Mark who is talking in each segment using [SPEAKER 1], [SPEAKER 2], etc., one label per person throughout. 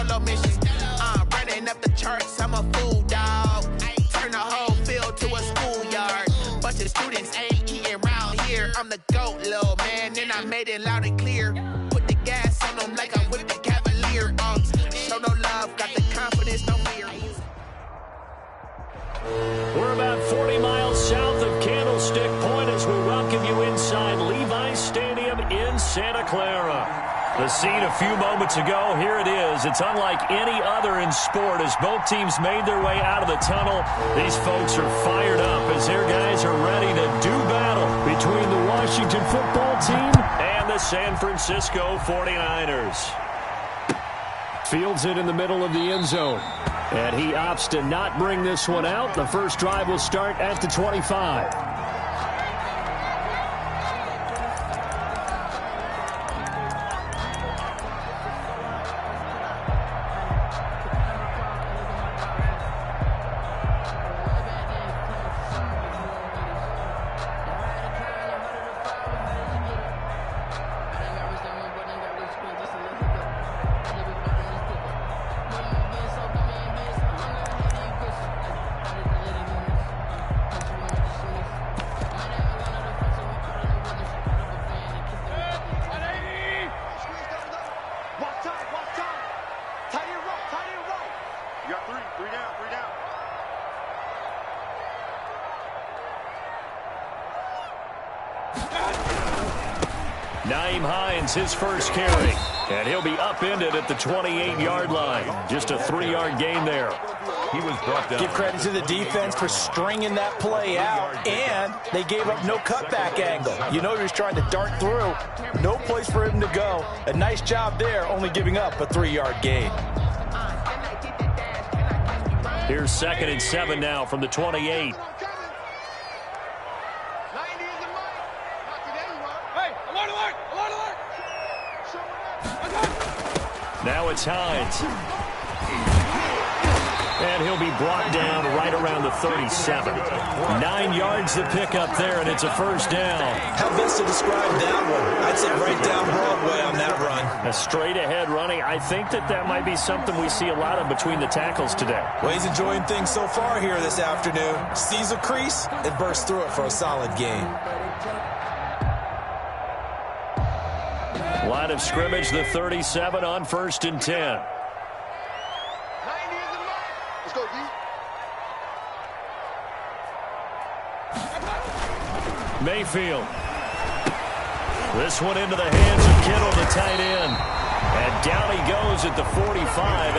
[SPEAKER 1] solo mission. Running up the charts, I'm a fool, dog. Turn the whole field to a schoolyard. Bunch of students ain't eating round here. I'm the GOAT, little man, and I made it loud and clear. Put the gas on them like I'm with the Cavalier. Show no love, got the confidence, no fear.
[SPEAKER 2] We're about 40 miles south of Candlestick Point as we welcome you inside Levi's Stadium in Santa Clara. The scene a few moments ago, here it is. It's unlike any other in sport as both teams made their way out of the tunnel. These folks are fired up as their guys are ready to do battle between the Washington football team and the San Francisco 49ers. Fields it in the middle of the end zone. And he opts to not bring this one out. The first drive will start at the 25. His first carry, and he'll be upended at the 28-yard line. Just a 3-yard gain there. He was brought down.
[SPEAKER 3] Give credit to the defense for stringing that play out, and they gave up no cutback angle. You know he was trying to dart through. No place for him to go. A nice job there, only giving up a 3-yard gain.
[SPEAKER 2] Here's 2nd and 7 now from the 28. Now it's Hines. And he'll be brought down right around the 37. 9 yards to pick up there, and it's a first down.
[SPEAKER 3] How best to describe that one? I'd say right down Broadway on that run.
[SPEAKER 2] A straight-ahead running. I think that might be something we see a lot of between the tackles today.
[SPEAKER 3] Well, he's enjoying things so far here this afternoon. Sees a crease and bursts through it for a solid gain.
[SPEAKER 2] Line of scrimmage, the 37 on 1st and 10.
[SPEAKER 4] Let's go, D.
[SPEAKER 2] Mayfield. This one into the hands of Kittle, the tight end. And down he goes at the 45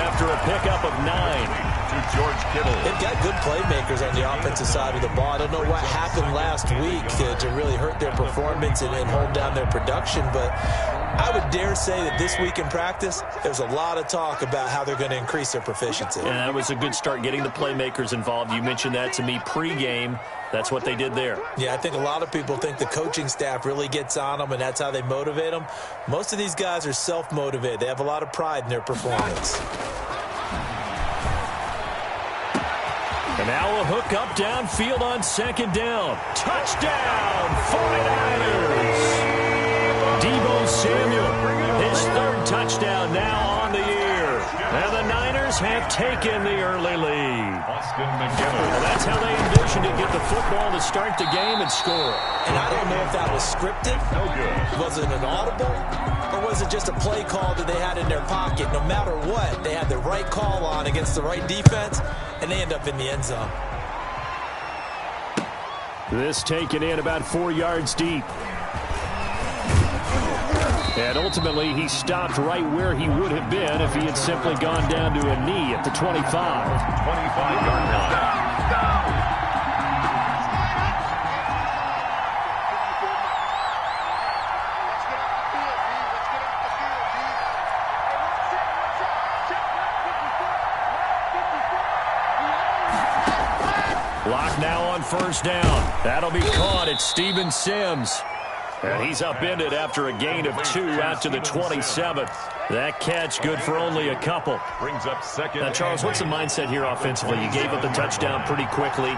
[SPEAKER 2] after a pickup of 9.
[SPEAKER 4] To George Kittle.
[SPEAKER 3] They've got good playmakers on the offensive side of the ball. I don't know what happened last week to really hurt their performance and hold down their production, but I would dare say that this week in practice, there's a lot of talk about how they're going to increase their proficiency.
[SPEAKER 2] And that was a good start, getting the playmakers involved. You mentioned that to me pregame. That's what they did there.
[SPEAKER 3] Yeah, I think a lot of people think the coaching staff really gets on them, and that's how they motivate them. Most of these guys are self-motivated. They have a lot of pride in their performance.
[SPEAKER 2] And now a hook up downfield on 2nd down. Touchdown, 49ers. Deebo Samuel, his 3rd touchdown now on the year. And the Niners have taken the early lead. And that's how they envisioned to get the football to start the game and score.
[SPEAKER 3] And I don't know if that was scripted.
[SPEAKER 4] No good.
[SPEAKER 3] Was it an audible? Or was it just a play call that they had in their pocket? No matter what, they had the right call on against the right defense, and they end up in the end zone.
[SPEAKER 2] This taken in about 4 yards deep. And ultimately, he stopped right where he would have been if he had simply gone down to a knee at the 25.
[SPEAKER 4] 25-yard line.
[SPEAKER 2] Block now on 1st down. That'll be caught at Steven Sims. And he's upended after a gain of 2 out to the 27th. That catch good for only a couple.
[SPEAKER 4] Brings up 2nd.
[SPEAKER 2] Now, Charles, what's the mindset here offensively? You gave up the touchdown pretty quickly.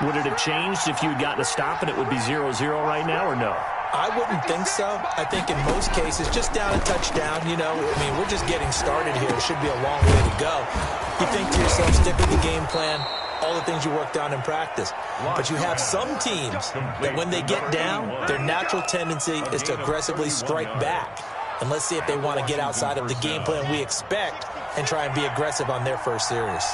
[SPEAKER 2] Would it have changed if you had gotten a stop and it would be 0-0 right now, or no?
[SPEAKER 3] I wouldn't think so. I think in most cases, just down a touchdown, you know, I mean, we're just getting started here. It should be a long way to go. You think to yourself, stick with the game plan, all the things you worked on in practice. But you have some teams that when they get down, their natural tendency is to aggressively strike back. And let's see if they want to get outside of the game plan we expect and try and be aggressive on their first series.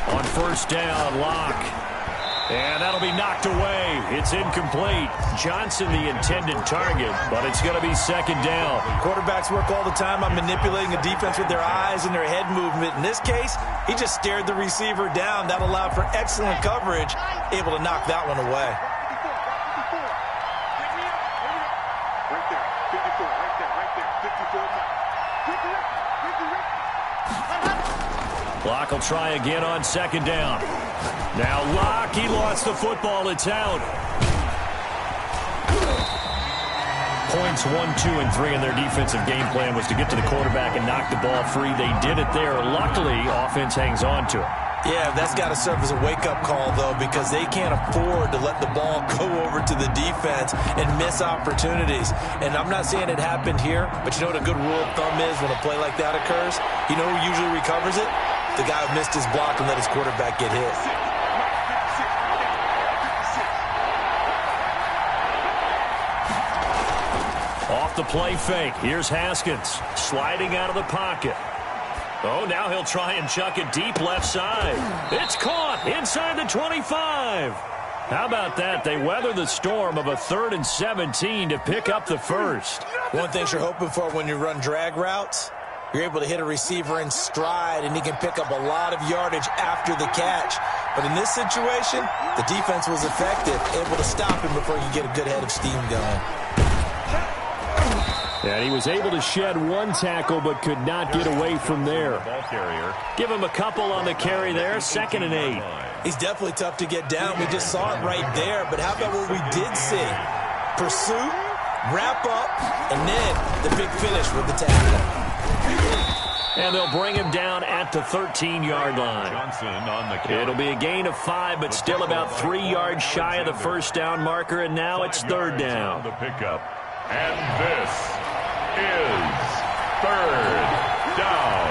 [SPEAKER 2] On first down, Locke. And that'll be knocked away. It's incomplete. Johnson the intended target, but it's going to be second down.
[SPEAKER 3] Quarterbacks work all the time on manipulating a defense with their eyes and their head movement. In this case, he just stared the receiver down. That allowed for excellent coverage, able to knock that one away.
[SPEAKER 2] Locke will try again on second down. Now Locke, he lost the football. It's out. Points 1, 2, and 3 in their defensive game plan was to get to the quarterback and knock the ball free. They did it there. Luckily, offense hangs on to it.
[SPEAKER 3] Yeah, that's got to serve as a wake-up call, though, because they can't afford to let the ball go over to the defense and miss opportunities. And I'm not saying it happened here, but you know what a good rule of thumb is when a play like that occurs? You know who usually recovers it? The guy who missed his block and let his quarterback get hit.
[SPEAKER 2] Off the play fake. Here's Haskins sliding out of the pocket. Oh, now he'll try and chuck it deep left side. It's caught inside the 25. How about that? They weather the storm of a 3rd and 17 to pick up the first.
[SPEAKER 3] One thing you're hoping for when you run drag routes, you're able to hit a receiver in stride, and he can pick up a lot of yardage after the catch. But in this situation, the defense was effective, able to stop him before you get a good head of steam going.
[SPEAKER 2] And he was able to shed one tackle but could not get away from there. Give him a couple on the carry there, 2nd and 8.
[SPEAKER 3] He's definitely tough to get down. We just saw it right there. But how about what we did see? Pursuit, wrap up, and then the big finish with the tackle.
[SPEAKER 2] And they'll bring him down at the 13-yard line.
[SPEAKER 4] Johnson on the carry.
[SPEAKER 2] It'll be a gain of 5, but still about 3 yards shy of the first down marker, and now it's 3rd down.
[SPEAKER 4] The pickup. And this is 3rd down.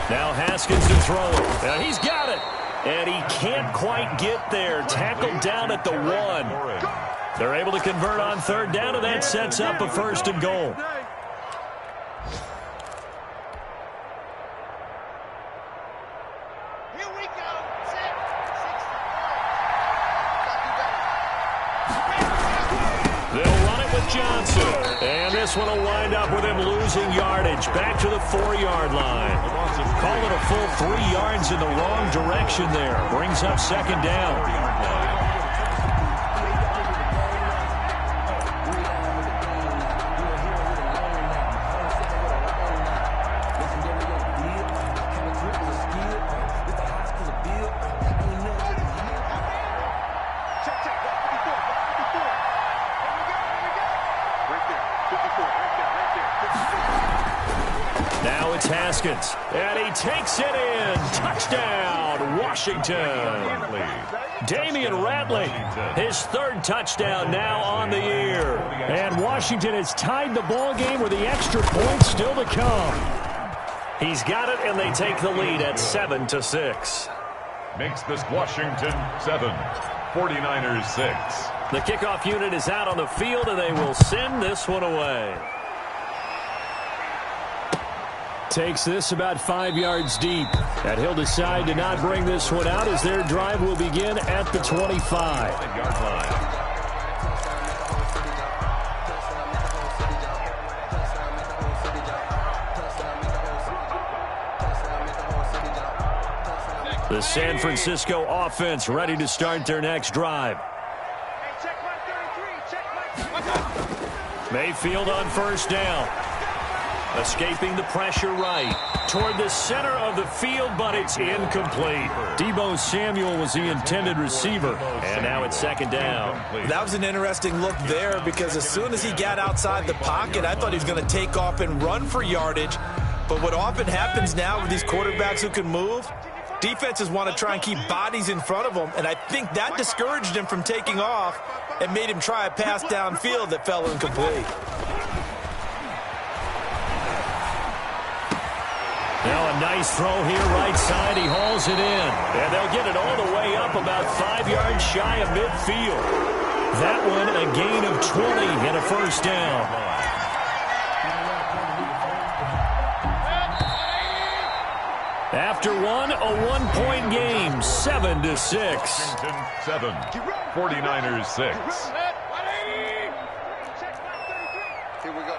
[SPEAKER 2] Now Haskins to throw it. And he's got it. And he can't quite get there. Tackled down at the 1. They're able to convert on 3rd down, and that sets up a 1st and goal. Johnson, and this one will wind up with him losing yardage back to the 4-yard line. Call it a full 3 yards in the wrong direction there. Brings up 2nd down. Now it's Haskins, and he takes it in. Touchdown, Washington. Damian Ratley, his 3rd touchdown now on the year. And Washington has tied the ball game with the extra point still to come. He's got it, and they take the lead at 7-6.
[SPEAKER 4] Makes this Washington 7, 49ers 6.
[SPEAKER 2] The kickoff unit is out on the field, and they will send this one away. Takes this about 5 yards deep, and he'll decide to not bring this one out as their drive will begin at the 25-yard line. The San Francisco offense ready to start their next drive. Mayfield on 1st down. Escaping the pressure right toward the center of the field, but it's incomplete. Deebo Samuel was the intended receiver, and now it's 2nd down.
[SPEAKER 3] That was an interesting look there because as soon as he got outside the pocket, I thought he was going to take off and run for yardage. But what often happens now with these quarterbacks who can move, Defenses want to try and keep bodies in front of them, and I think that discouraged him from taking off and made him try a pass downfield that fell incomplete.
[SPEAKER 2] Now a nice throw here right side. He hauls it in. And they'll get it all the way up about 5 yards shy of midfield. That one a gain of 20 and a first down. After one, a one-point game, 7-6.
[SPEAKER 4] Washington 7, 49ers 6.
[SPEAKER 5] Here we go.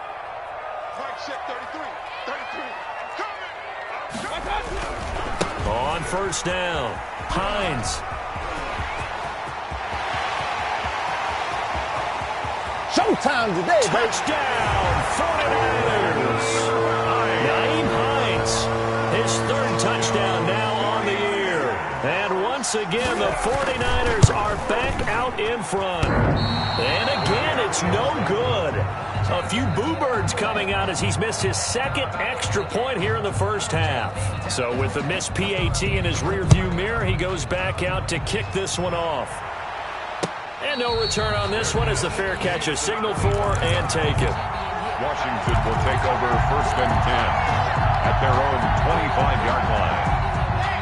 [SPEAKER 5] Right check 33. 33.
[SPEAKER 2] On first down, Hines.
[SPEAKER 6] Showtime today, baby.
[SPEAKER 2] Touchdown, 49ers. Naeem Hines, his third touchdown now on the year. And once again, the 49ers are back out in front. And again, it's no good. A few boo birds coming out as he's missed his second extra point here in the first half. So with the missed PAT in his rearview mirror, he goes back out to kick this one off. And no return on this one as the fair catch is signaled for and taken.
[SPEAKER 4] Washington will take over 1st and 10 at their own 25-yard line.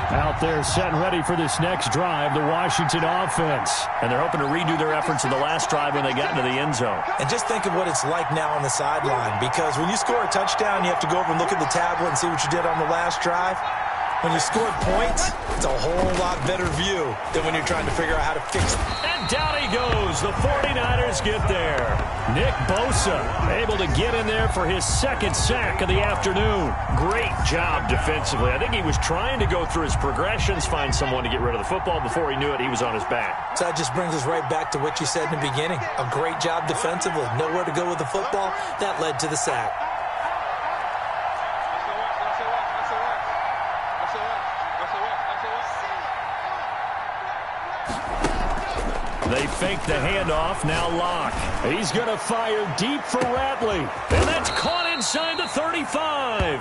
[SPEAKER 2] Out there set and ready for this next drive, the Washington offense. And they're hoping to redo their efforts in the last drive when they got into the end zone.
[SPEAKER 3] And just think of what it's like now on the sideline, because when you score a touchdown, you have to go over and look at the tablet and see what you did on the last drive. When you scored points, it's a whole lot better view than when you're trying to figure out how to fix it.
[SPEAKER 2] And down he goes. The 49ers get there. Nick Bosa able to get in there for his second sack of the afternoon. Great job defensively. I think he was trying to go through his progressions, find someone to get rid of the football. Before he knew it, he was on his back.
[SPEAKER 3] So that just brings us right back to what you said in the beginning. A great job defensively. Nowhere to go with the football. That led to the sack.
[SPEAKER 2] They fake the handoff. Now Locke. He's going to fire deep for Ratley. And that's caught inside the 35.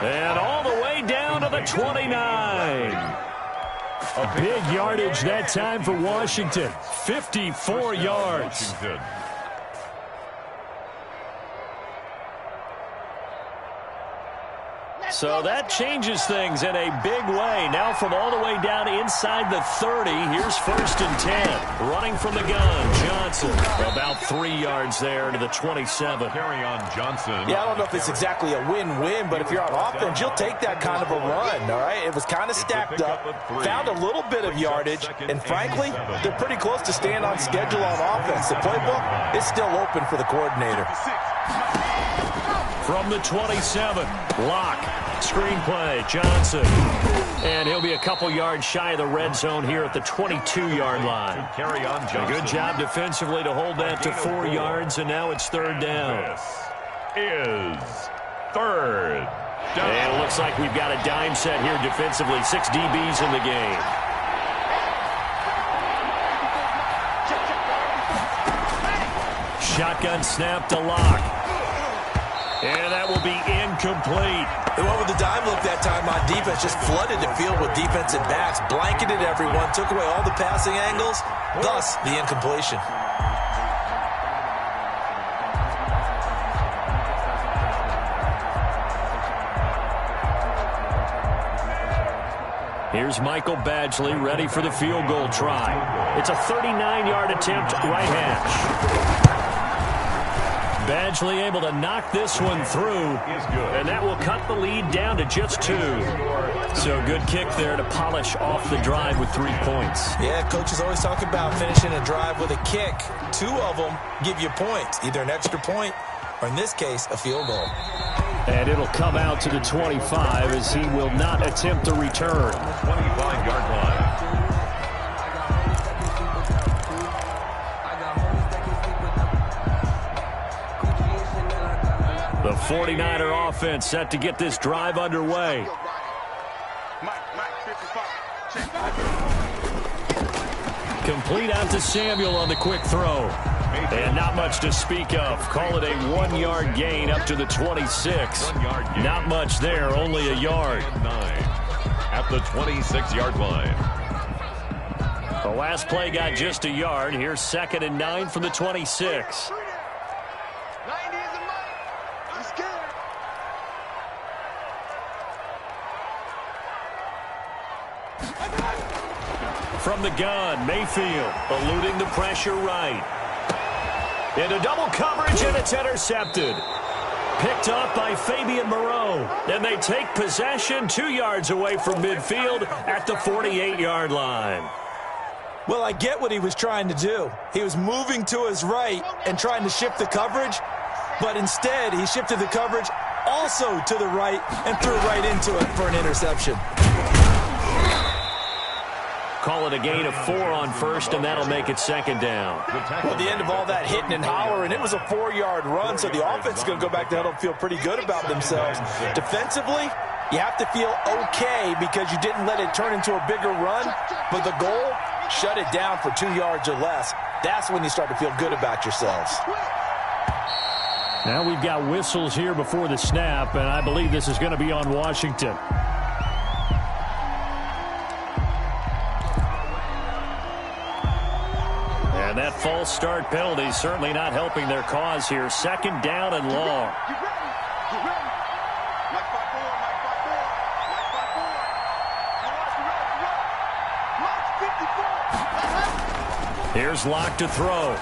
[SPEAKER 2] And all the way down to the 29. A big yardage that time for Washington. 54 yards. So that changes things in a big way. Now from all the way down inside the 30, here's 1st and 10. Running from the gun, Johnson. About 3 yards there to the 27.
[SPEAKER 4] Carry on Johnson.
[SPEAKER 3] Yeah, I don't know if it's exactly a win-win, but if you're on offense, you'll take that kind of a run, all right? It was kind of stacked up, found a little bit of yardage, and frankly, they're pretty close to staying on schedule on offense. The playbook is still open for the coordinator.
[SPEAKER 2] From the 27, Locke. Screenplay, Johnson. And he'll be a couple yards shy of the red zone here at the 22-yard line.
[SPEAKER 4] Carry on Johnson.
[SPEAKER 2] A good job defensively to hold that to 4 yards, and now it's 3rd down.
[SPEAKER 4] This is 3rd down.
[SPEAKER 2] And it looks like we've got a dime set here defensively. 6 DBs in the game. Shotgun snap to Locke. And that will be incomplete.
[SPEAKER 3] They went with the dime look that time on defense, just flooded the field with defensive backs, blanketed everyone, took away all the passing angles, thus the incompletion.
[SPEAKER 2] Here's Michael Badgley ready for the field goal try. It's a 39-yard attempt, right hash. Badgley able to knock this one through, and that will cut the lead down to just 2. So good kick there to polish off the drive with 3 points.
[SPEAKER 3] Yeah, coaches always talk about finishing a drive with a kick. 2 of them give you points, either an extra point or, in this case, a field goal.
[SPEAKER 2] And it'll come out to the 25 as he will not attempt a return.
[SPEAKER 4] 25-yard line.
[SPEAKER 2] The 49er offense set to get this drive underway. Complete out to Samuel on the quick throw. And not much to speak of. Call it a 1-yard gain up to the 26. Not much there, only a yard.
[SPEAKER 4] at the 26-yard line.
[SPEAKER 2] The last play got just a yard. Here's 2nd and 9 from the 26. From the gun, Mayfield eluding the pressure right. Into double coverage, and it's intercepted. Picked up by Fabian Moreau. And they take possession 2 yards away from midfield at the 48-yard line.
[SPEAKER 3] Well, I get what he was trying to do. He was moving to his right and trying to shift the coverage, but instead he shifted the coverage also to the right and threw right into it for an interception.
[SPEAKER 2] Call it a gain of 4 on first, and that'll make it 2nd down.
[SPEAKER 3] Well, at the end of all that hitting and hollering, it was a 4-yard run, so the offense is going to go back to huddle and feel pretty good about themselves. Defensively, you have to feel okay because you didn't let it turn into a bigger run, but the goal, shut it down for 2 yards or less. That's when you start to feel good about yourselves.
[SPEAKER 2] Now we've got whistles here before the snap, and I believe this is going to be on Washington. And that false start penalty is certainly not helping their cause here. 2nd down and long. Here's Locke to throw.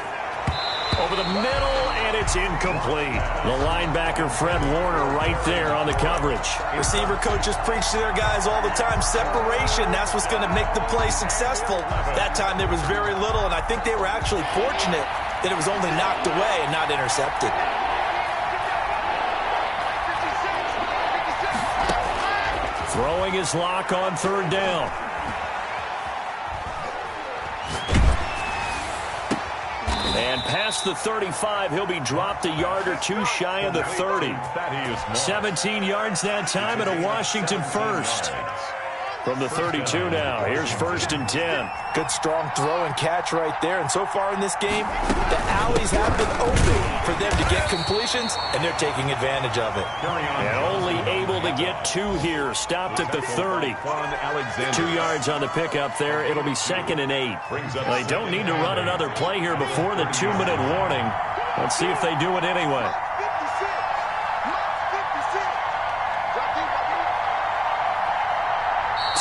[SPEAKER 2] Over the middle, and it's incomplete. The linebacker, Fred Warner, right there on the coverage.
[SPEAKER 3] Receiver coaches preach to their guys all the time. Separation, that's what's going to make the play successful. That time there was very little, and I think they were actually fortunate that it was only knocked away and not intercepted.
[SPEAKER 2] Throwing his Locke on 3rd down. And past the 35, he'll be dropped a yard or 2 shy of the 30. 17 yards that time and a Washington first. From the 32 now, here's 1st and 10.
[SPEAKER 3] Good strong throw and catch right there. And so far in this game, the alleys have been open for them to get completions, and they're taking advantage of it.
[SPEAKER 2] And only able to get 2 here. Stopped at the 30. 2 yards on the pickup there. It'll be 2nd and 8. They don't need to run another play here before the 2-minute warning. Let's see if they do it anyway.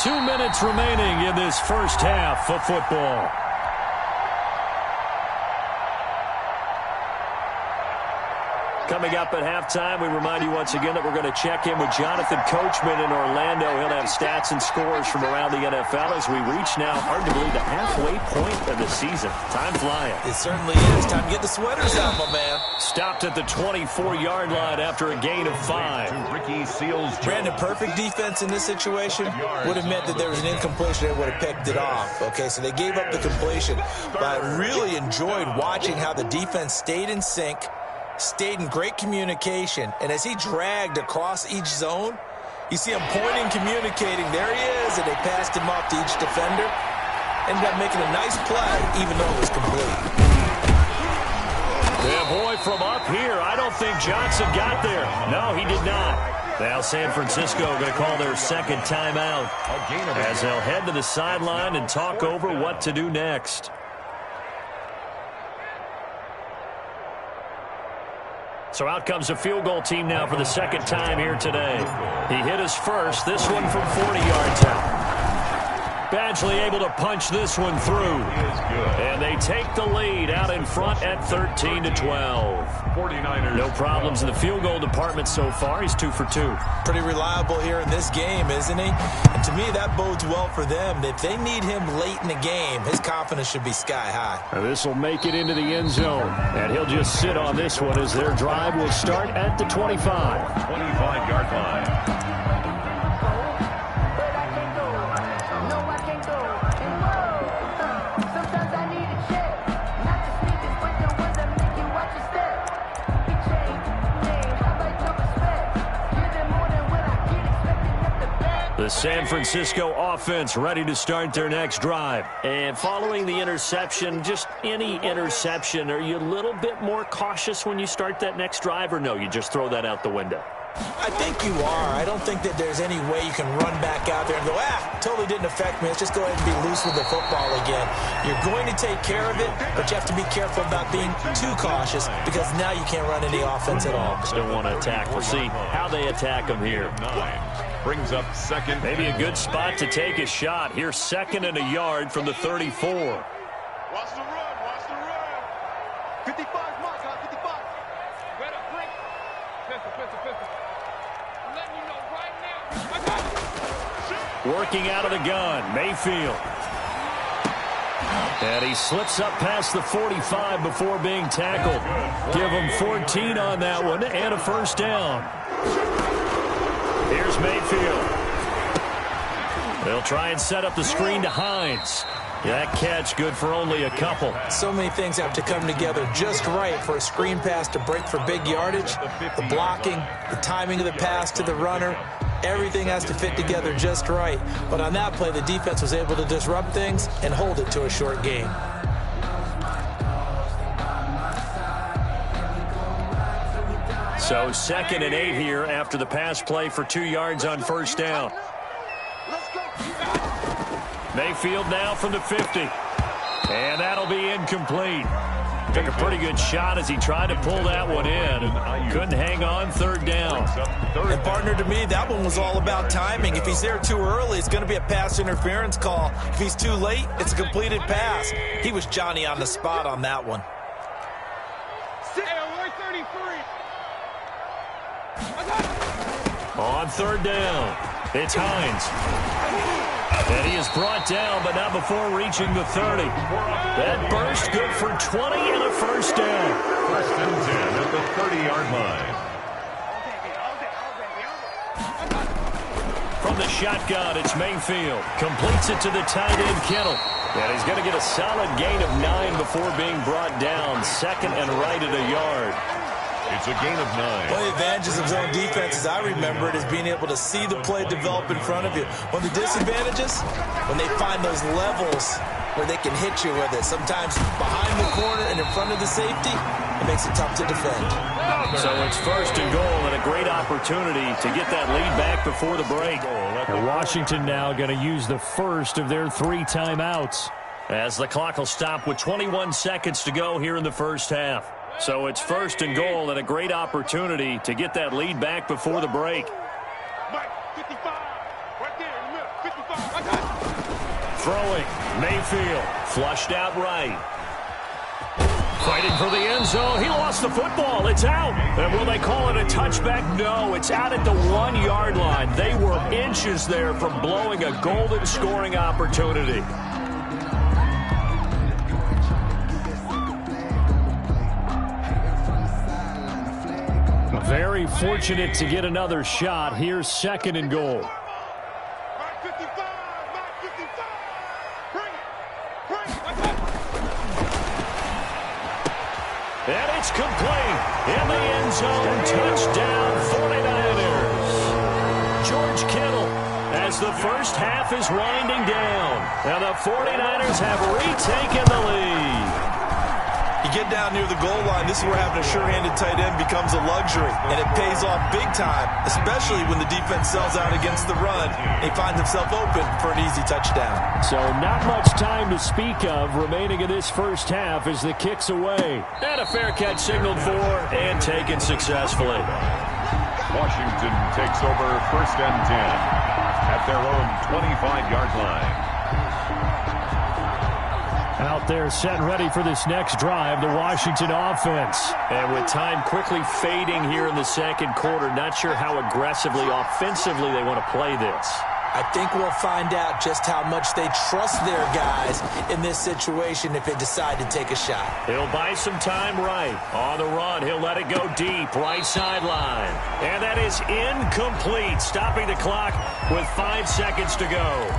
[SPEAKER 2] 2 minutes remaining in this first half of football. Coming up at halftime, we remind you once again that we're going to check in with Jonathan Coachman in Orlando. He'll have stats and scores from around the NFL as we reach now, hard to believe, the halfway point of the season. Time flying.
[SPEAKER 3] It certainly is. Time to get the sweaters out, my man.
[SPEAKER 2] Stopped at the 24-yard line after a gain of 5.
[SPEAKER 3] Brandon, perfect defense in this situation would have meant that there was an incompletion. They would have picked it off. Okay, so they gave up the completion. But I really enjoyed watching how the defense stayed in sync, stayed in great communication, and as he dragged across each zone, you see him pointing, communicating. There he is, and they passed him off to each defender. Ended up making a nice play, even though it was complete.
[SPEAKER 2] Yeah, boy, from up here, I don't think Johnson got there. No, he did not. Now San Francisco going to call their 2nd timeout as they'll head to the sideline and talk over what to do next. So out comes a field goal team now for the 2nd time here today. He hit his first, this one from 40 yards out. Badgley able to punch this one through. And they take the lead out in front at 13-12. 49ers. No problems in the field goal department so far. He's 2 for 2.
[SPEAKER 3] Pretty reliable here in this game, isn't he? And to me, that bodes well for them. If they need him late in the game, his confidence should be sky high.
[SPEAKER 2] This will make it into the end zone. And he'll just sit on this one as their drive will start at the 25.
[SPEAKER 4] 25-yard line.
[SPEAKER 2] The San Francisco offense ready to start their next drive. And following the interception, just any interception, are you a little bit more cautious when you start that next drive, or no, you just throw that out the window?
[SPEAKER 3] I think you are. I don't think that there's any way you can run back out there and go, totally didn't affect me. Let's just go ahead and be loose with the football again. You're going to take care of it, but you have to be careful about being too cautious because now you can't run any offense at all.
[SPEAKER 2] Still want to attack. We'll see how they attack them here.
[SPEAKER 4] 9 brings up second.
[SPEAKER 2] Maybe a good spot to take a shot. Here's 2nd and a yard from the 34.
[SPEAKER 5] Watch the run. Watch the run. 55, Mark. 55. Better break. Pistol. I'm letting you know right now. I got it.
[SPEAKER 2] Working out of the gun, Mayfield. And he slips up past the 45 before being tackled. Give him 14 on that one and a first down. Here's Mayfield. They'll try and set up the screen to Hines. That catch good for only a couple.
[SPEAKER 3] So many things have to come together just right for a screen pass to break for big yardage. The blocking, the timing of the pass to the runner, everything has to fit together just right. But on that play, the defense was able to disrupt things and hold it to a short game.
[SPEAKER 2] So 2nd and 8 here after the pass play for 2 yards on first down. Mayfield now from the 50. And that'll be incomplete. Took a pretty good shot as he tried to pull that one in. Couldn't hang on 3rd down.
[SPEAKER 3] And partner, to me, that one was all about timing. If he's there too early, it's going to be a pass interference call. If he's too late, it's a completed pass. He was Johnny on the spot on that one.
[SPEAKER 2] On 3rd down, it's Hines. And he is brought down, but not before reaching the 30. That burst good for 20 and a first down.
[SPEAKER 4] 1st and 10 at the 30-yard line.
[SPEAKER 2] From the shotgun, it's Mayfield. Completes it to the tight end, Kittle. And he's going to get a solid gain of 9 before being brought down. 2nd and right at a yard.
[SPEAKER 4] It's a gain of 9.
[SPEAKER 3] One of the advantages of zone defense, as I remember it, is being able to see the play develop in front of you. One of the disadvantages, when they find those levels where they can hit you with it. Sometimes behind the corner and in front of the safety, it makes it tough to defend.
[SPEAKER 2] So it's 1st and goal and a great opportunity to get that lead back before the break. And Washington now going to use the first of their 3 timeouts as the clock will stop with 21 seconds to go here in the first half. So it's 1st and goal and a great opportunity to get that lead back before the break.
[SPEAKER 5] Mike, 55. Right there in the middle. 55.
[SPEAKER 2] Throwing. Mayfield. Flushed out right. Fighting for the end zone. He lost the football. It's out. And will they call it a touchback? No, it's out at the 1-yard line. They were inches there from blowing a golden scoring opportunity. Very fortunate to get another shot. Here's 2nd and goal.
[SPEAKER 5] Mike 55. Mike 55. Bring it.
[SPEAKER 2] And it's complete. In the end zone. Touchdown 49ers. George Kittle as the first half is winding down. And the 49ers have retaken the lead.
[SPEAKER 3] You get down near the goal line, this is where having a sure-handed tight end becomes a luxury, and it pays off big time, especially when the defense sells out against the run. He finds himself open for an easy touchdown.
[SPEAKER 2] So not much time to speak of remaining in this first half as the kick's away. And a fair catch signaled for and taken successfully.
[SPEAKER 4] Washington takes over 1st and 10 at their own 25-yard line.
[SPEAKER 2] Out there set and ready for this next drive, the Washington offense. And with time quickly fading here in the 2nd quarter, not sure how aggressively, offensively they want to play this.
[SPEAKER 3] I think we'll find out just how much they trust their guys in this situation if they decide to take a shot.
[SPEAKER 2] He'll buy some time right. On the run, he'll let it go deep, right sideline. And that is incomplete, stopping the clock with 5 seconds to go.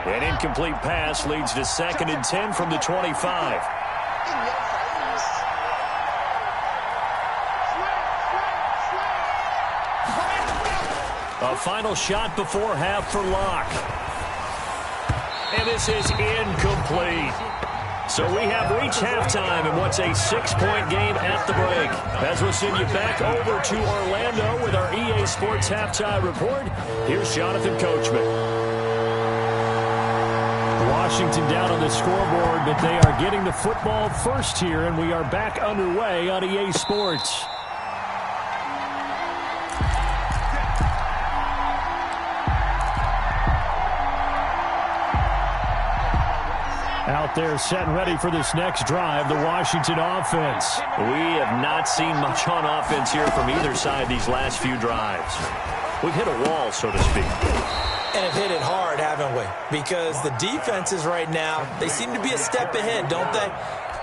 [SPEAKER 2] An incomplete pass leads to 2nd and 10 from the 25. A final shot before half for Locke. And this is incomplete. So we have reached halftime in what's a 6-point game at the break. As we'll send you back over to Orlando with our EA Sports Halftime Report, here's Jonathan Coachman. Washington down on the scoreboard, but they are getting the football first here, and we are back underway on EA Sports. Out there set and ready for this next drive, the Washington offense. We have not seen much on offense here from either side these last few drives. We've hit a wall, so to speak.
[SPEAKER 3] And have hit it hard, haven't we? Because the defenses right now, they seem to be a step ahead, don't they?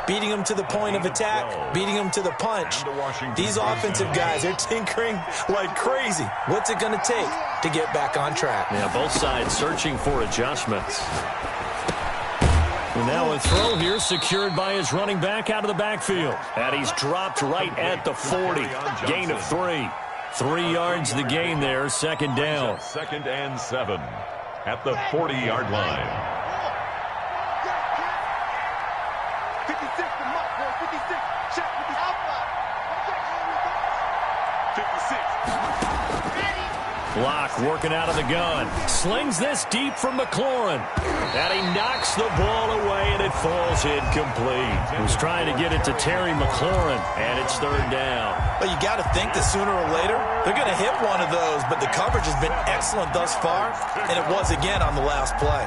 [SPEAKER 3] Beating them to the point of attack, beating them to the punch. These offensive guys, they're tinkering like crazy. What's it going to take to get back on track?
[SPEAKER 2] Yeah, both sides searching for adjustments. And now a throw here secured by his running back out of the backfield. And he's dropped right at the 40. Gain of 3. 3 yards the gain there, second down.
[SPEAKER 4] 2nd and 7 at the 40-yard line.
[SPEAKER 5] 56 to Mark, boy, 56. Check with the outside. 56.
[SPEAKER 2] Block working out of the gun. Slings this deep from McLaurin. And he knocks the ball away, and it falls incomplete. He was trying to get it to Terry McLaurin, and it's third down.
[SPEAKER 3] But you got to think that sooner or later, they're going to hit one of those, but the coverage has been excellent thus far, and it was again on the last play.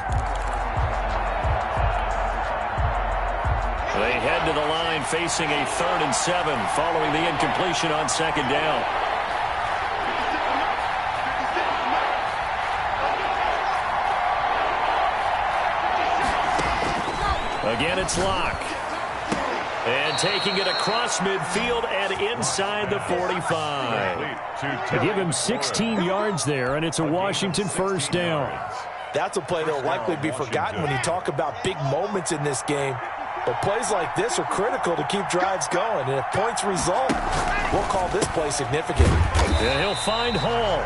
[SPEAKER 2] They head to the line facing a 3rd and 7 following the incompletion on second down. Again, it's Locke. And taking it across midfield and inside the 45. To give him 16 yards there, and it's a Washington first down.
[SPEAKER 3] That's a play that will likely be forgotten when you talk about big moments in this game. But plays like this are critical to keep drives going. And if points result, we'll call this play significant.
[SPEAKER 2] And he'll find Hall.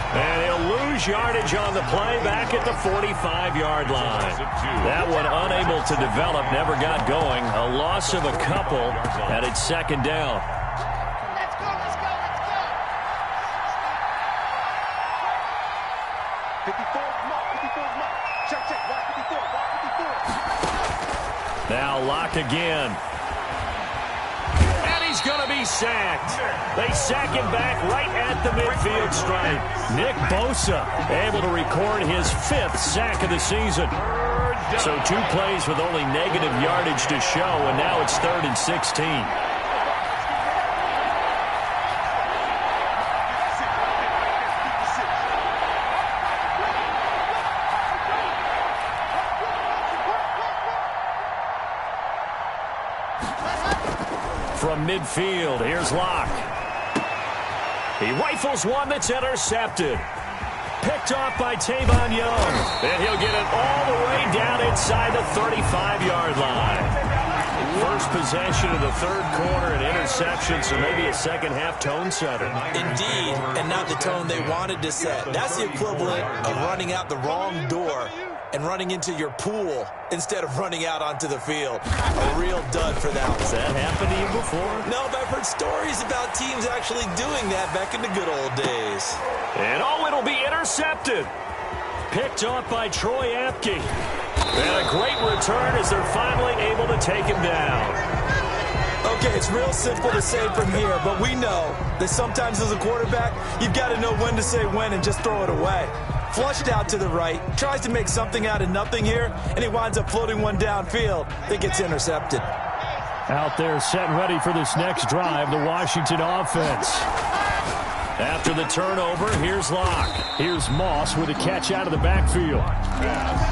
[SPEAKER 2] And he'll lose yardage on the play back at the 45-yard line. That one unable to develop, never got going. A loss of a couple, and it's second down.
[SPEAKER 5] Let's go, let's go, let's go. 54, Mark, 54, Mark. Check, check, watch 54, watch 54.
[SPEAKER 2] Now Locke again. And he's going to be sacked. They sack him back right at the midfield stripe. Nick Bosa able to record his 5th sack of the season. So 2 plays with only negative yardage to show, and now it's 3rd and 16. From midfield, here's Locke. He rifles one that's intercepted. Picked off by Tavon Young. And he'll get it all the way down inside the 35-yard line. First possession of the 3rd quarter, an interception, so maybe a second-half tone setter.
[SPEAKER 3] Indeed, and not the tone they wanted to set. That's the equivalent of running out the wrong door and running into your pool instead of running out onto the field. A real dud for that one.
[SPEAKER 2] Has that happened to you before?
[SPEAKER 3] No, but I've heard stories about teams actually doing that back in the good old days.
[SPEAKER 2] And it'll be intercepted. Picked off by Troy Apke. And a great return as they're finally able to take him down.
[SPEAKER 3] Okay, it's real simple to say from here, but we know that sometimes as a quarterback, you've got to know when to say when and just throw it away. Flushed out to the right, tries to make something out of nothing here, and he winds up floating one downfield that gets intercepted.
[SPEAKER 2] Out there set and ready for this next drive, the Washington offense. After the turnover, here's Locke. Here's Moss with a catch out of the backfield.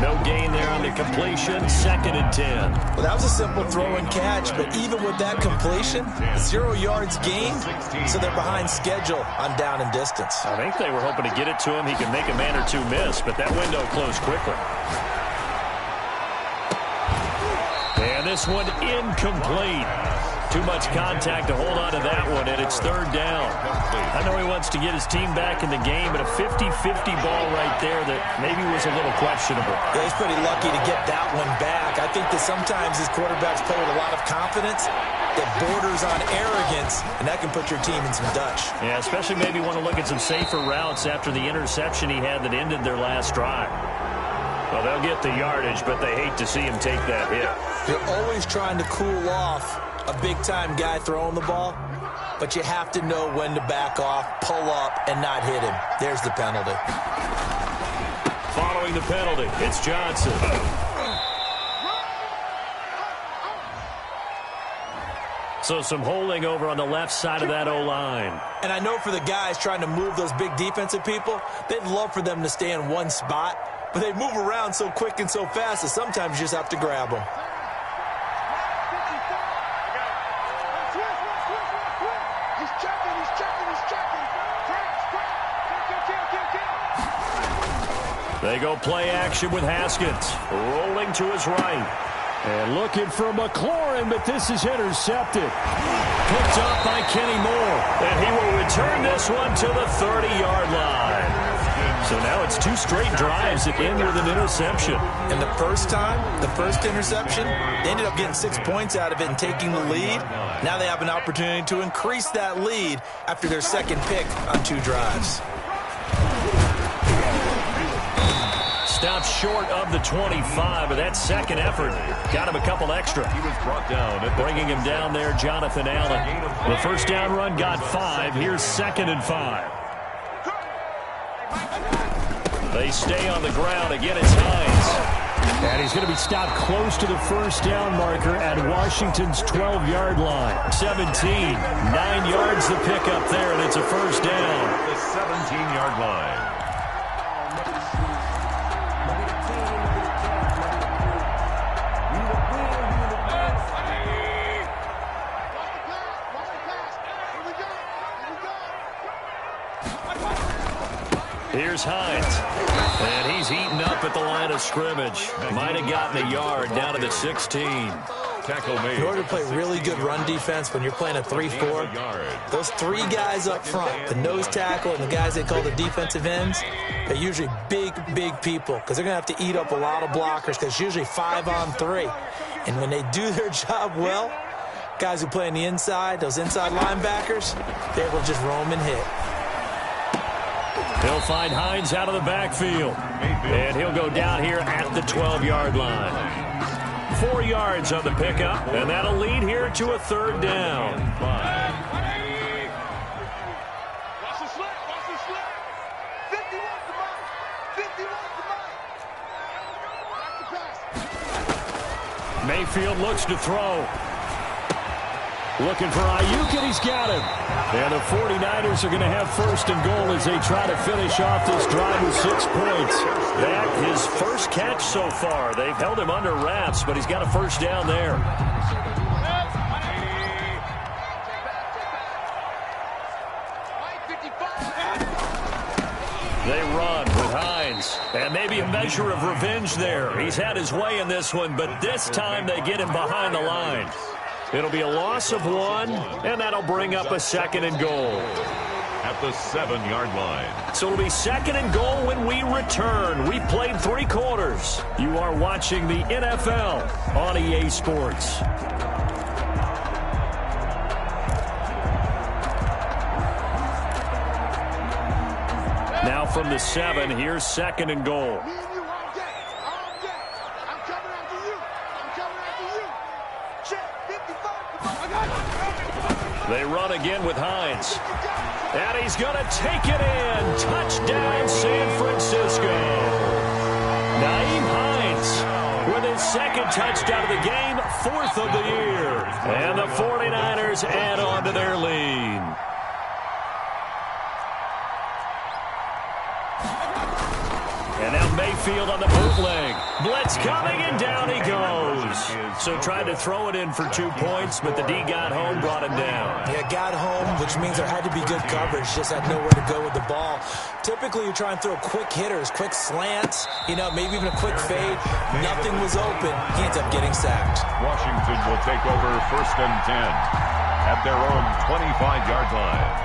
[SPEAKER 2] No gain there on the completion, 2nd and 10.
[SPEAKER 3] Well, that was a simple throw and catch, but even with that completion, 0 yards gained, so they're behind schedule on down and distance.
[SPEAKER 2] I think they were hoping to get it to him. He could make a man or two miss, but that window closed quickly. And this one incomplete. Too much contact to hold on to that one, and it's third down. I know he wants to get his team back in the game, but a 50-50 ball right there that maybe was a little questionable.
[SPEAKER 3] Yeah, he's pretty lucky to get that one back. I think that sometimes his quarterbacks play with a lot of confidence that borders on arrogance, and that can put your team in some Dutch.
[SPEAKER 2] Yeah, especially maybe want to look at some safer routes after the interception he had that ended their last drive. Well, they'll get the yardage, but they hate to see him take that hit.
[SPEAKER 3] You're always trying to cool off a big-time guy throwing the ball, but you have to know when to back off, pull up, and not hit him. There's the penalty.
[SPEAKER 2] Following the penalty, it's Johnson. So some holding over on the left side of that O-line.
[SPEAKER 3] And I know for the guys trying to move those big defensive people, they'd love for them to stay in one spot, but they move around so quick and so fast that sometimes you just have to grab them.
[SPEAKER 2] They go play action with Haskins, rolling to his right. And looking for McLaurin, but this is intercepted. Picked up by Kenny Moore. And he will return this one to the 30-yard line. So now it's 2 straight drives that end with an interception.
[SPEAKER 3] And the first time, the first interception, they ended up getting 6 points out of it and taking the lead. Now they have an opportunity to increase that lead after their second pick on 2 drives.
[SPEAKER 2] Stopped short of the 25, but that second effort got him a couple extra.
[SPEAKER 4] He was brought down.
[SPEAKER 2] Bringing him down there, Jonathan Allen. The first down run got 5. Here's 2nd and 5. They stay on the ground. Again, it's Hines. And he's going to be stopped close to the first down marker at Washington's 12-yard line. 17, 9 yards to pick up there, and it's a first down.
[SPEAKER 4] The 17-yard line.
[SPEAKER 2] Here's Hines. And he's eaten up at the line of scrimmage. Might have gotten a yard down to the 16.
[SPEAKER 4] Tackle made.
[SPEAKER 3] In order to play really good run defense when you're playing a 3-4, those 3 guys up front, the nose tackle and the guys they call the defensive ends, they're usually big people because they're going to have to eat up a lot of blockers because it's usually 5-on-3. And when they do their job well, guys who play on the inside, those inside linebackers, they're able to just roam and hit.
[SPEAKER 2] He'll find Hines out of the backfield. And he'll go down here at the 12-yard line. 4 yards on the pickup, and that'll lead here to a third down.
[SPEAKER 5] Watch the slip. Watch the slip. 51 to Mike. 51 to Mike.
[SPEAKER 2] Mayfield looks to throw. Looking for Ayuk, and he's got him. And the 49ers are going to have first and goal as they try to finish off this drive with 6 points. That his first catch so far. They've held him under wraps, but he's got a first down there. They run with Hines. And maybe a measure of revenge there. He's had his way in this one, but this time they get him behind the line. It'll be a loss of 1, and that'll bring up a 2nd and goal.
[SPEAKER 4] At the 7-yard line.
[SPEAKER 2] So it'll be 2nd and goal when we return. We played 3 quarters. You are watching the NFL on EA Sports. Now from the 7, here's 2nd and goal. They run again with Hines. And he's going to take it in. Touchdown, San Francisco. Nyheim Hines with his 2nd touchdown of the game, 4th of the year. And the 49ers add on to their lead. And now Mayfield on the bootleg. Blitz coming, and down he goes. So tried to throw it in for 2 points, but the D got home, brought him down.
[SPEAKER 3] Yeah, got home, which means there had to be good coverage. Just had nowhere to go with the ball. Typically, you try and throw quick hitters, quick slants, maybe even a quick fade. Nothing was open. He ends up getting sacked.
[SPEAKER 4] Washington will take over 1st and 10 at their own 25-yard line.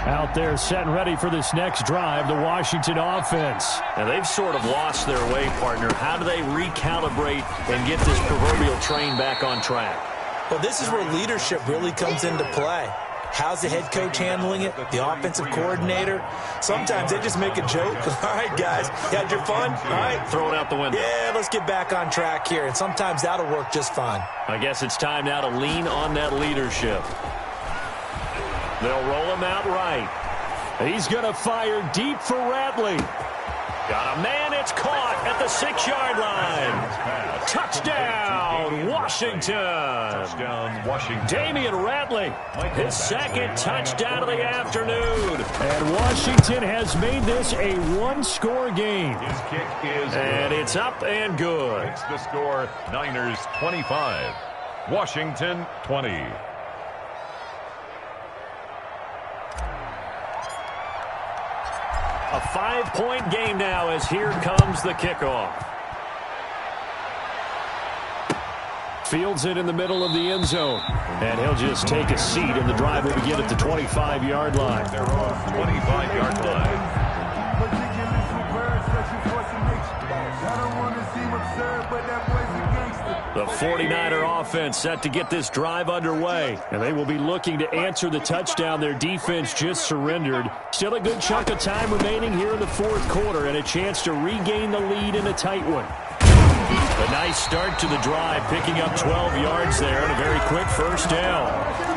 [SPEAKER 2] Out there set and ready for this next drive, the Washington offense. And they've sort of lost their way, partner. How do they recalibrate and get this proverbial train back on track?
[SPEAKER 3] Well, this is where leadership really comes into play. How's the head coach handling it? The offensive coordinator? Sometimes they just make a joke. All right, guys, you had your fun? All right.
[SPEAKER 2] Throw it out the window.
[SPEAKER 3] Yeah, let's get back on track here. And sometimes that'll work just fine.
[SPEAKER 2] I guess it's time now to lean on that leadership. They'll roll him out right. He's going to fire deep for Ratley. Got a man, it's caught at the 6-yard line. Touchdown, Washington.
[SPEAKER 4] Touchdown, Washington.
[SPEAKER 2] Damian Ratley, his second touchdown of the afternoon. And Washington has made this a one-score game.
[SPEAKER 4] His kick is
[SPEAKER 2] and
[SPEAKER 4] good.
[SPEAKER 2] It's up and good.
[SPEAKER 4] Makes the score Niners 25, Washington 20.
[SPEAKER 2] A 5-point game now as here comes the kickoff. Fields it in the middle of the end zone. And he'll just take a seat, and the drive will begin at the 25-yard line.
[SPEAKER 4] Their own 25-yard line.
[SPEAKER 2] The 49er offense set to get this drive underway, and they will be looking to answer the touchdown their defense just surrendered. Still a good chunk of time remaining here in the fourth quarter, and a chance to regain the lead in a tight one. A nice start to the drive, picking up 12 yards there and a very quick first down.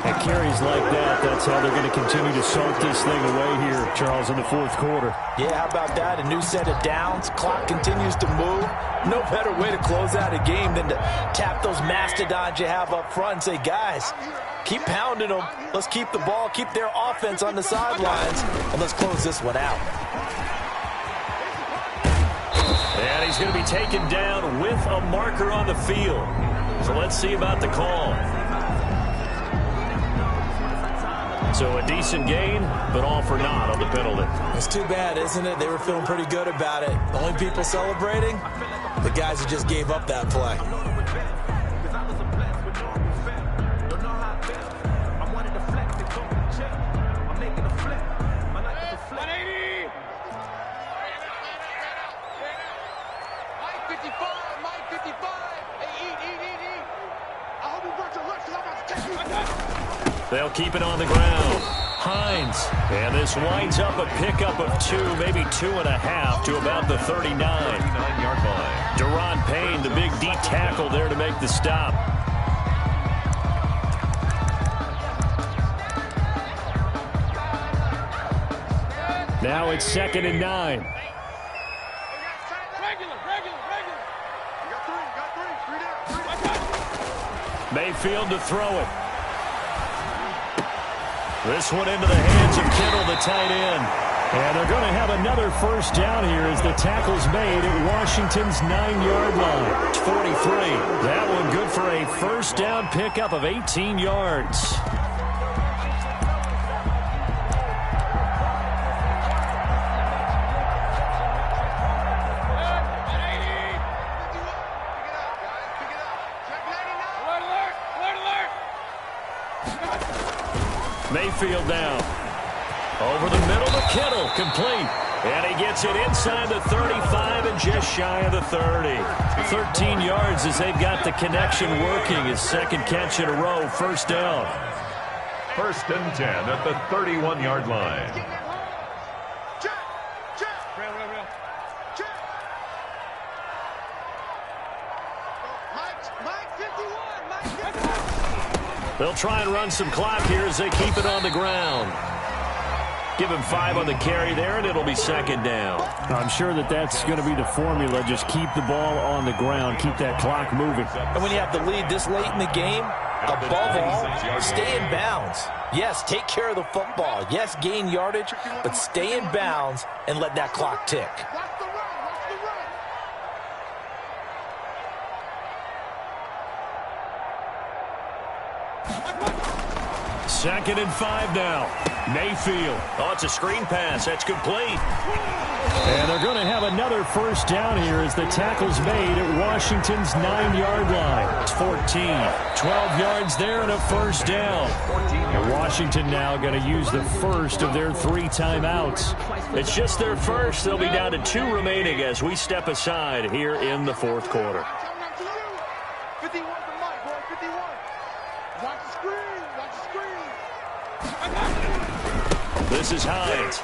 [SPEAKER 2] And carries like that, that's how they're going to continue to salt this thing away here, Charles, in the fourth quarter.
[SPEAKER 3] Yeah, how about that? A new set of downs. Clock continues to move. No better way to close out a game than to tap those mastodons you have up front and say, guys, keep pounding them. Let's keep the ball, keep their offense on the sidelines, and let's close this one out.
[SPEAKER 2] And he's going to be taken down with a marker on the field. So let's see about the call. So a decent gain, but all for naught on the penalty.
[SPEAKER 3] It's too bad, isn't it? They were feeling pretty good about it. The only people celebrating, the guys who just gave up that play.
[SPEAKER 2] They'll keep it on the ground. Hines. And this winds up a pickup of 2, maybe 2.5 to about the 39-yard line. Deron Payne, the big D tackle there to make the stop. Now it's 2nd and 9. Mayfield to throw it. This one into the hands of Kittle, the tight end. And they're going to have another first down here as the tackle's made at Washington's 9-yard line. 43. That one good for a first down pickup of 18 yards. Mayfield down. Over the middle to Kittle, complete. And he gets it inside the 35 and just shy of the 30. 13 yards as they've got the connection working. His second catch in a row, first down.
[SPEAKER 4] 1st and 10 at the 31-yard line.
[SPEAKER 2] They'll try and run some clock here as they keep it on the ground. Give him 5 on the carry there, and it'll be 2nd down.
[SPEAKER 7] I'm sure that's going to be the formula. Just keep the ball on the ground. Keep that clock moving.
[SPEAKER 3] And when you have the lead this late in the game, Above all, stay in bounds. Yes, take care of the football. Yes, gain yardage, but stay in bounds and let that clock tick.
[SPEAKER 2] Second and 5 now. Mayfield. Oh, it's a screen pass. That's complete. And they're going to have another first down here as the tackle's made at Washington's 9-yard line. It's 14. 12 yards there and a first down. And Washington now going to use the first of their 3 timeouts. It's just their first. They'll be down to 2 remaining as we step aside here in the fourth quarter.
[SPEAKER 5] 51 for Mike, boy. 51. Watch the screen. Watch the screen.
[SPEAKER 2] This is Hines.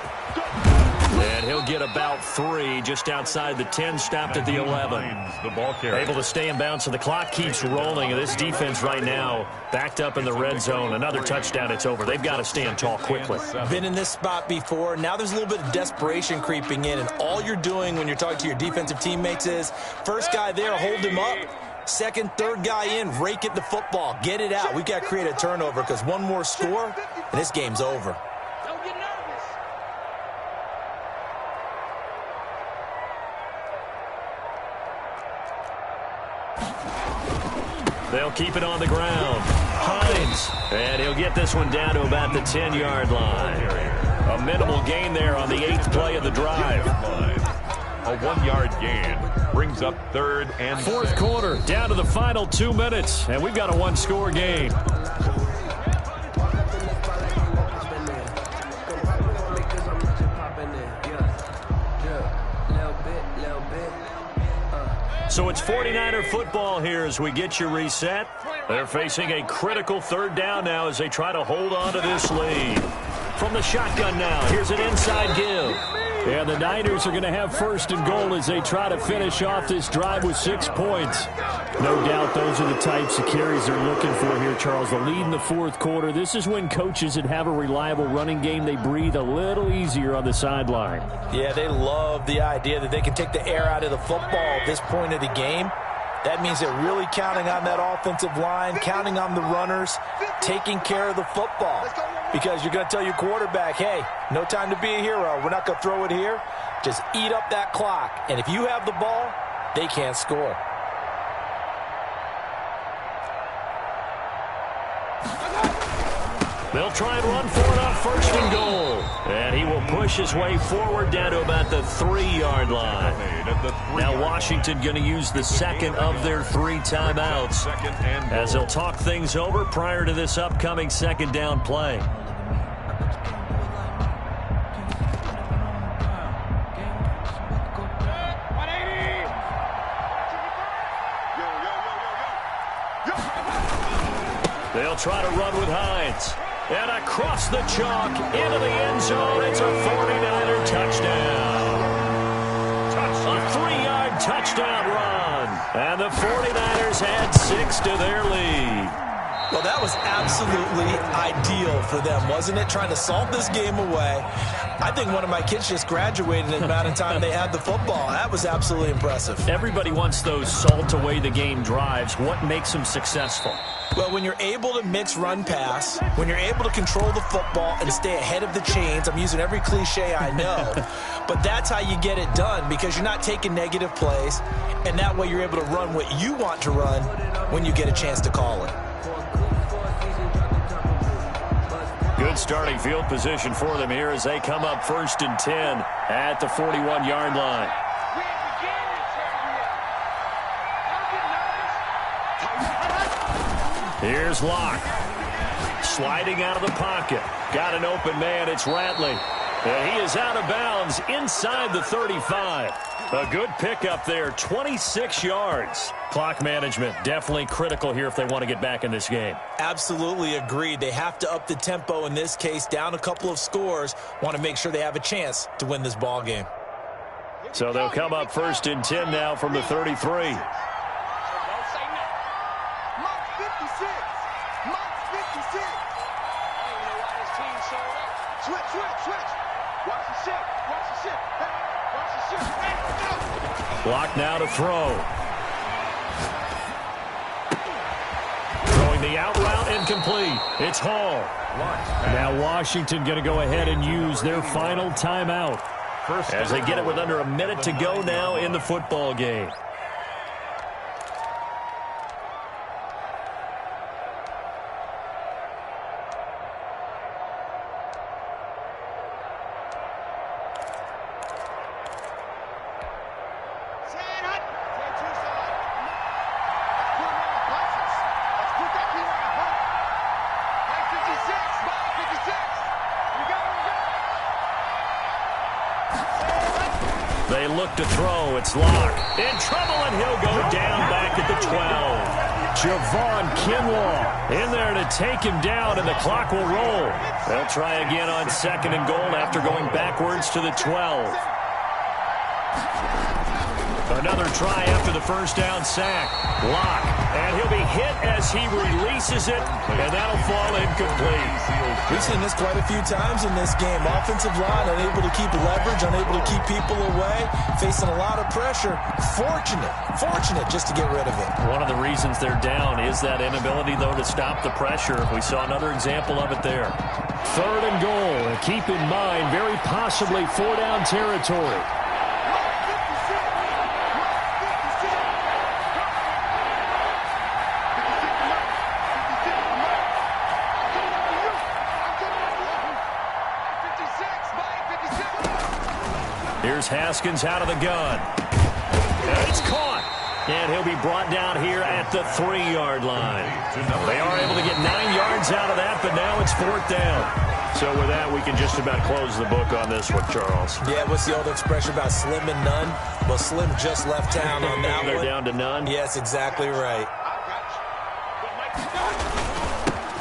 [SPEAKER 2] And he'll get about 3 just outside the 10, stopped at the 11.
[SPEAKER 4] The ball carrier.
[SPEAKER 2] Able to stay in bounds, so the clock keeps rolling. And this defense right now backed up in the red zone. Another touchdown, it's over. They've got to stand tall quickly.
[SPEAKER 3] Been in this spot before. Now there's a little bit of desperation creeping in. And all you're doing when you're talking to your defensive teammates is, first guy there, hold him up. Second, third guy in, rake at the football. Get it out. We've got to create a turnover because one more score, and this game's over.
[SPEAKER 5] Don't get nervous.
[SPEAKER 2] They'll keep it on the ground. Hines. And he'll get this one down to about the 10-yard line. A minimal gain there on the 8th play of the drive.
[SPEAKER 4] A 1-yard gain brings up 3rd and
[SPEAKER 2] Fourth
[SPEAKER 4] 6.
[SPEAKER 2] quarter, down to the final 2 minutes, and we've got a 1-score game. So it's 49er football here as we get you reset. They're facing a critical 3rd down now as they try to hold on to this lead. From the shotgun now, here's an inside give. And the Niners are going to have 1st and goal as they try to finish off this drive with 6 points. No doubt those are the types of carries they're looking for here, Charles. The lead in the fourth quarter. This is when coaches that have a reliable running game, they breathe a little easier on the sideline.
[SPEAKER 3] Yeah, they love the idea that they can take the air out of the football at this point of the game. That means they're really counting on that offensive line, counting on the runners, taking care of the football. Because you're going to tell your quarterback, hey, no time to be a hero. We're not going to throw it here. Just eat up that clock. And if you have the ball, they can't score.
[SPEAKER 2] They'll try and run for it on 1st and goal. And he will push his way forward down to about the 3-yard line. Now Washington going to use the 2nd of their 3 timeouts as they'll talk things over prior to this upcoming 2nd down play. They'll try to run with Hines. And across the chalk, into the end zone, it's a 49er touchdown. A 3-yard touchdown run. And the 49ers add 6 to their lead.
[SPEAKER 3] Well, that was absolutely ideal for them, wasn't it? Trying to salt this game away. I think one of my kids just graduated in the amount of time they had the football. That was absolutely impressive.
[SPEAKER 2] Everybody wants those salt-away-the-game drives. What makes them successful?
[SPEAKER 3] Well, when you're able to mix run-pass, when you're able to control the football and stay ahead of the chains, I'm using every cliche I know, but that's how you get it done because you're not taking negative plays, and that way you're able to run what you want to run when you get a chance to call it.
[SPEAKER 2] Good starting field position for them here as they come up 1st and 10 at the 41-yard line. Here's Locke. Sliding out of the pocket. Got an open man. It's Ratley. And he is out of bounds inside the 35. A good pickup there. 26 yards. Clock management definitely critical here if they want to get back in this game.
[SPEAKER 3] Absolutely agreed. They have to up the tempo in this case. Down a couple of scores. Want to make sure they have a chance to win this ball game.
[SPEAKER 2] So they'll come up 1st and 10 now from the 33. Block now to throw. Throwing And the out route incomplete. It's Hall. Now Washington going to go ahead and use their final timeout as they get it with under a minute to go now in the football game.
[SPEAKER 5] They
[SPEAKER 2] look to throw. It's Locke. In trouble, and he'll go down back at the 12. Javon Kinlaw in there to take him down, and the clock will roll. They'll try again on 2nd and goal after going backwards to the 12. Another try after the first down sack. Locke, and he'll be hit as he releases it, and that'll fall incomplete.
[SPEAKER 3] We've seen this quite a few times in this game. Offensive line unable to keep leverage, unable to keep people away, facing a lot of pressure. Fortunate just to get rid of it.
[SPEAKER 2] One of the reasons they're down is that inability, though, to stop the pressure. We saw another example of it there.
[SPEAKER 7] 3rd and goal. Keep in mind, very possibly 4-down territory.
[SPEAKER 2] Here's Haskins out of the gun. And it's caught. And he'll be brought down here at the 3-yard line. They are able to get 9 yards out of that, but now it's 4th down. So with that, we can just about close the book on this one, Charles.
[SPEAKER 3] Yeah, what's the old expression about slim and none? Well, Slim just left town on that
[SPEAKER 2] They're
[SPEAKER 3] one.
[SPEAKER 2] down to none?
[SPEAKER 3] Yes, exactly right.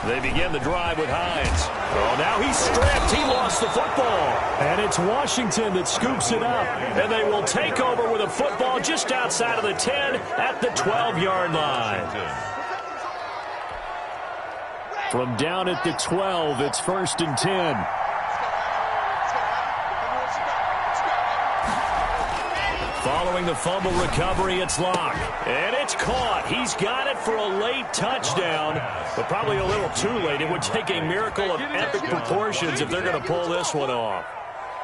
[SPEAKER 2] They begin the drive with Hines. Oh, now he's stripped. He lost the football.
[SPEAKER 7] And it's Washington that scoops it up.
[SPEAKER 2] And they will take over with a football just outside of the 10 at the 12-yard line.
[SPEAKER 7] From down at the 12, it's 1st and 10.
[SPEAKER 2] Following the fumble recovery, it's Locke. And it's caught. He's got it for a late touchdown, but probably a little too late. It would take a miracle of epic proportions if they're going to pull this one off.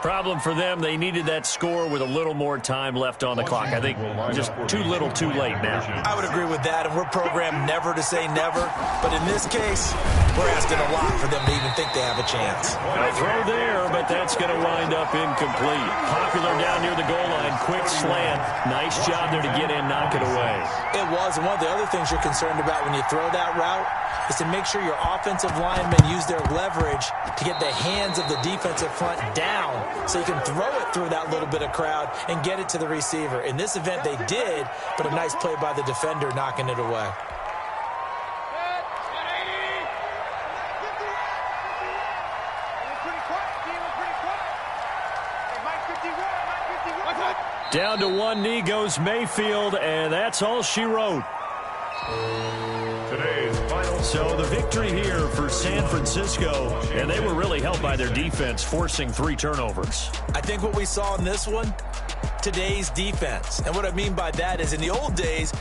[SPEAKER 2] Problem for them, they needed that score with a little more time left on the clock. I think just too little too late now.
[SPEAKER 3] I would agree with that, and we're programmed never to say never. But in this case, we're asking a lot for them to even think they have a chance.
[SPEAKER 2] A throw there, but that's going to wind up incomplete. Popular down near the goal line. Quick slant. Nice job there to get in, knock it away.
[SPEAKER 3] It was, and one of the other things you're concerned about when you throw that route is to make sure your offensive linemen use their leverage to get the hands of the defensive front down so you can throw it through that little bit of crowd and get it to the receiver. In this event, they did, but a nice play by the defender knocking it away.
[SPEAKER 2] Down to one knee goes Mayfield, and that's all she wrote. So the victory here for San Francisco, and they were really helped by their defense, forcing 3 turnovers.
[SPEAKER 3] I think what we saw in this one, today's defense. And what I mean by that is in the old days,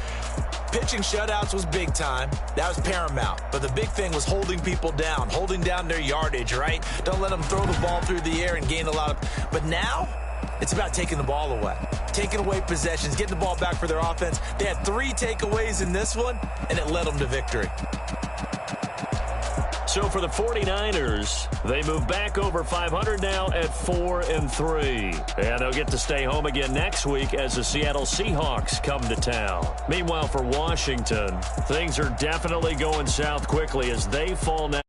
[SPEAKER 3] pitching shutouts was big time. That was paramount. But the big thing was holding people down, holding down their yardage, right? Don't let them throw the ball through the air and gain a lot of... But now, it's about taking the ball away. Taking away possessions, getting the ball back for their offense. They had 3 takeaways in this one, and it led them to victory.
[SPEAKER 2] So for the 49ers, they move back over 500 now at 4-3. And they'll get to stay home again next week as the Seattle Seahawks come to town. Meanwhile, for Washington, things are definitely going south quickly as they fall now.